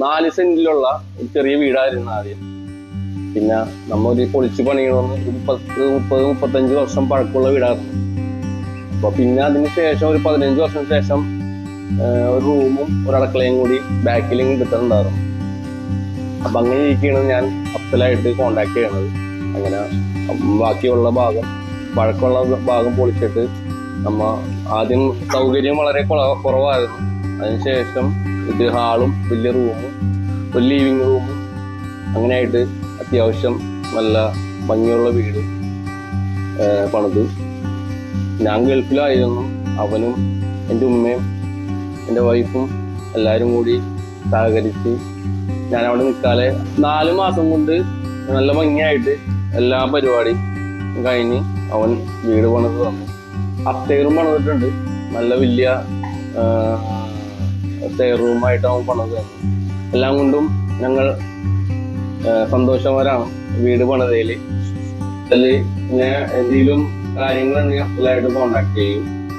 4 സെന്റിലുള്ള ഒരു ചെറിയ വീടായിരുന്നു ആദ്യം. പിന്നെ നമ്മ ഒരു പൊളിച്ചു പണിയണമെന്ന് 30-35 വർഷം പഴക്കമുള്ള വീടായിരുന്നു. അപ്പൊ പിന്നെ അതിന് ശേഷം ഒരു 15 വർഷത്തിന് ശേഷം ഒരു റൂമും ഒരു അടുക്കളയും കൂടി ബാക്കിൽ എടുത്തിട്ടുണ്ടായിരുന്നു. അപ്പൊ അങ്ങനെ ഇരിക്കുകയാണ് ഞാൻ അഫ്സലായിട്ട് കോണ്ടാക്ട് ചെയ്യണത്. അങ്ങനെ ബാക്കിയുള്ള ഭാഗം, പഴക്കമുള്ള ഭാഗം പൊളിച്ചിട്ട് നമ്മ ആദ്യം സൗകര്യം വളരെ കുറവായിരുന്നു. അതിനുശേഷം ഇത് ഹാളും വലിയ റൂമും ഒരു ലിവിങ് റൂമും അങ്ങനെയായിട്ട് അത്യാവശ്യം നല്ല ഭംഗിയുള്ള വീട് പണിതു. ഞാൻ ഗൾഫിലായിരുന്നു. അവനും എൻ്റെ ഉമ്മയും എൻ്റെ വൈഫും എല്ലാവരും കൂടി സഹകരിച്ച് ഞാൻ അവിടെ നിൽക്കാതെ 4 മാസം കൊണ്ട് നല്ല ഭംഗിയായിട്ട് എല്ലാ പരിപാടിയും കഴിഞ്ഞ് അവൻ വീട് പണിത് തന്നു. അപ്സ്റ്റെയറും പണിതിട്ടുണ്ട്. നല്ല വലിയ സ്റ്റെയർ റൂമായിട്ട് അവൻ പണിത് തന്നു. എല്ലാം കൊണ്ടും ഞങ്ങൾ സന്തോഷവരാണ് വീട് പണിതയിൽ. അതിൽ ഞാൻ എന്തെങ്കിലും കാര്യങ്ങളുണ്ടെങ്കിൽ അഫ്സലായിട്ട് കോണ്ടാക്ട് ചെയ്യും.